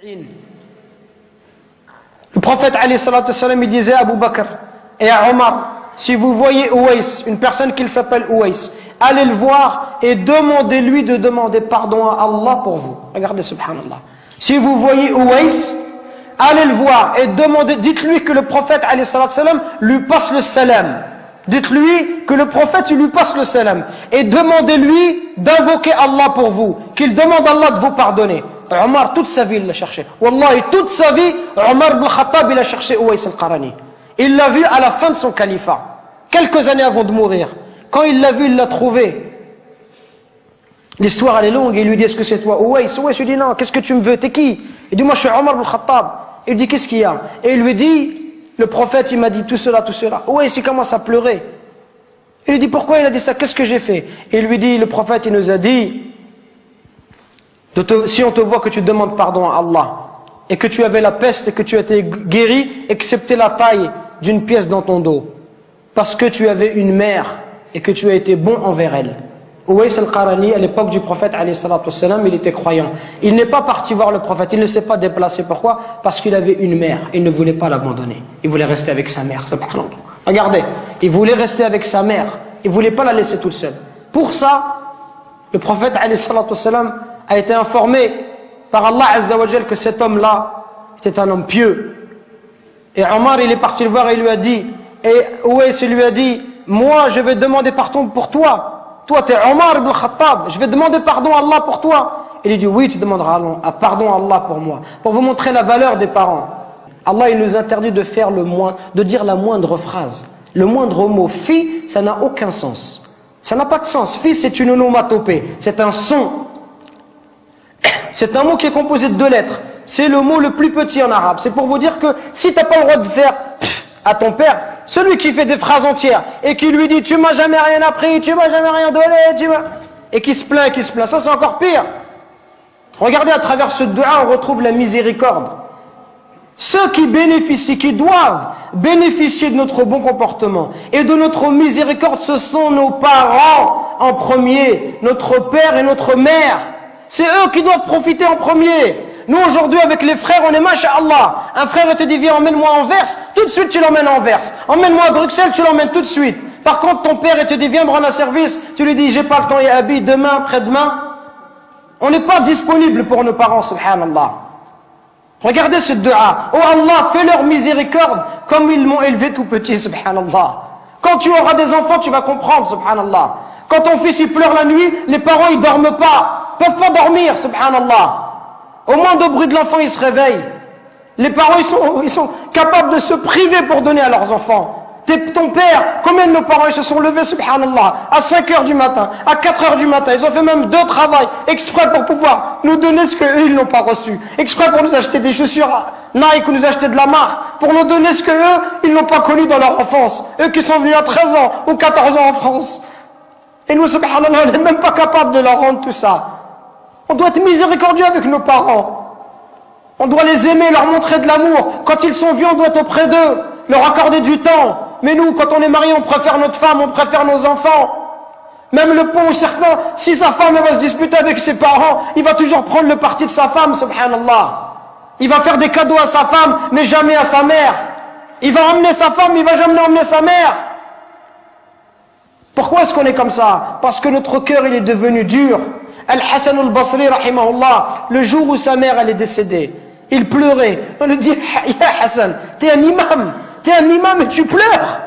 Le prophète alayhi salatu wassalam, il disait à Abu Bakr et à Omar, si vous voyez Ouais, une personne qui s'appelle Ouais, allez le voir et demandez-lui de demander pardon à Allah pour vous. Regardez, subhanallah. Si vous voyez Ouais, allez le voir et demandez, dites-lui que le prophète alayhi salatu wassalam lui passe le salam. Dites-lui que le prophète lui passe le salam et demandez-lui d'invoquer Allah pour vous, qu'il demande à Allah de vous pardonner. Omar, toute sa vie, il l'a cherché. Wallahi, toute sa vie, Omar ibn Khattab, il a cherché Ouais al-Qarani. Il l'a vu à la fin de son califat, quelques années avant de mourir. Quand il l'a vu, il l'a trouvé. L'histoire, elle est longue. Il lui dit, est-ce que c'est toi, Ouais? Ouais lui dit, non, qu'est-ce que tu me veux? T'es qui? Il dit, moi, je suis Omar ibn Khattab. Il dit, qu'est-ce qu'il y a? Et il lui dit, le prophète, il m'a dit tout cela, tout cela. Ouais, il commence à pleurer. Il lui dit, pourquoi il a dit ça? Qu'est-ce que j'ai fait? Et il lui dit, le prophète, il nous a dit, si on te voit que tu demandes pardon à Allah, et que tu avais la peste et que tu as été guéri, excepté la taille d'une pièce dans ton dos, parce que tu avais une mère et que tu as été bon envers elle. Ouais al-Qarani, à l'époque du prophète alayhi salatu wassalam, il était croyant. Il n'est pas parti voir le prophète, il ne s'est pas déplacé. Pourquoi? Parce qu'il avait une mère, il ne voulait pas l'abandonner. Il voulait rester avec sa mère, subhanallah. Regardez, il voulait rester avec sa mère, il ne voulait pas la laisser toute seule. Pour ça, le prophète alayhi salatu wassalam a été informé par Allah Azza wa Jal que cet homme-là était un homme pieux. Et Omar, il est parti le voir et il lui a dit, et Ouais lui a dit, moi je vais demander pardon pour toi. Toi tu es Omar ibn Khattab, je vais demander pardon à Allah pour toi. Il lui dit, oui, tu demanderas pardon à Allah pour moi. Pour vous montrer la valeur des parents. Allah, il nous interdit de faire de dire la moindre phrase. Le moindre mot. Fi, ça n'a aucun sens. Ça n'a pas de sens. Fi, c'est une onomatopée. C'est un son. C'est un mot qui est composé de 2 lettres. C'est le mot le plus petit en arabe. C'est pour vous dire que si tu n'as pas le droit de faire à ton père, celui qui fait des phrases entières et qui lui dit tu m'as jamais rien appris, tu m'as jamais rien donné, et qui se plaint, ça c'est encore pire. Regardez, à travers ce dua, on retrouve la miséricorde. Ceux qui bénéficient, qui doivent bénéficier de notre bon comportement et de notre miséricorde, ce sont nos parents en premier, notre père et notre mère. C'est eux qui doivent profiter en premier. Nous aujourd'hui avec les frères, on est masha'Allah. Un frère te dit viens, emmène-moi en Verse, tout de suite tu l'emmènes en Verse. Emmène-moi à Bruxelles, tu l'emmènes tout de suite. Par contre ton père te dit viens me rendre un service, tu lui dis j'ai pas le temps, ya abi, demain, après-demain. On n'est pas disponible pour nos parents, subhanallah. Regardez ce dua. Oh Allah, fais-leur miséricorde comme ils m'ont élevé tout petit, subhanallah. Quand tu auras des enfants, tu vas comprendre, subhanallah. Quand ton fils il pleure la nuit, les parents ils dorment pas, peuvent pas dormir, subhanallah. Au moindre bruit de l'enfant, ils se réveillent. Les parents ils sont capables de se priver pour donner à leurs enfants. Ton père, combien de nos parents ils se sont levés, subhanallah, à 5h du matin, à 4h du matin, ils ont fait même 2 travails, exprès pour pouvoir nous donner ce qu'eux ils n'ont pas reçu, exprès pour nous acheter des chaussures Nike ou nous acheter de la marque, pour nous donner ce qu'eux ils n'ont pas connu dans leur enfance, eux qui sont venus à 13 ans ou 14 ans en France. Et nous, subhanallah, on n'est même pas capable de leur rendre tout ça. On doit être miséricordieux avec nos parents. On doit les aimer, leur montrer de l'amour. Quand ils sont vieux, on doit être auprès d'eux, leur accorder du temps. Mais nous, quand on est marié, on préfère notre femme, on préfère nos enfants. Même le pont, certains, si sa femme elle va se disputer avec ses parents, il va toujours prendre le parti de sa femme, subhanallah. Il va faire des cadeaux à sa femme, mais jamais à sa mère. Il va emmener sa femme, il va jamais emmener sa mère. Pourquoi est-ce qu'on est comme ça? Parce que notre cœur, il est devenu dur. Al-Hassan al-Basri, rahimahullah, le jour où sa mère, elle est décédée, il pleurait. On lui dit, ya Hassan, t'es un imam et tu pleures.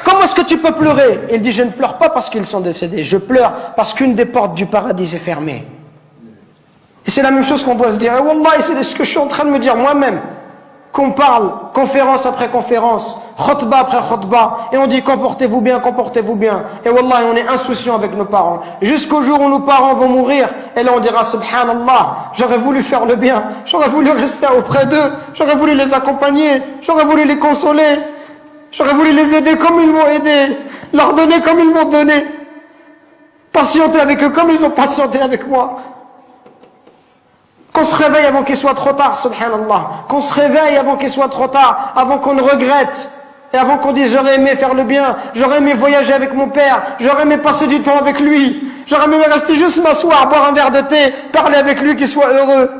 Comment est-ce que tu peux pleurer? Il dit, je ne pleure pas parce qu'ils sont décédés, je pleure parce qu'une des portes du paradis est fermée. Et c'est la même chose qu'on doit se dire. Et Wallah, c'est ce que je suis en train de me dire moi-même. Qu'on parle, conférence après conférence, khutbah après khutbah, et on dit comportez-vous bien, comportez-vous bien. Et wallah, on est insouciant avec nos parents. Jusqu'au jour où nos parents vont mourir, et là on dira subhanallah, j'aurais voulu faire le bien, j'aurais voulu rester auprès d'eux, j'aurais voulu les accompagner, j'aurais voulu les consoler, j'aurais voulu les aider comme ils m'ont aidé, leur donner comme ils m'ont donné, patienter avec eux comme ils ont patienté avec moi. Qu'on se réveille avant qu'il soit trop tard, subhanallah. Qu'on se réveille avant qu'il soit trop tard, avant qu'on ne regrette. Et avant qu'on dise j'aurais aimé faire le bien, j'aurais aimé voyager avec mon père, j'aurais aimé passer du temps avec lui, j'aurais aimé rester juste m'asseoir, boire un verre de thé, parler avec lui, qu'il soit heureux.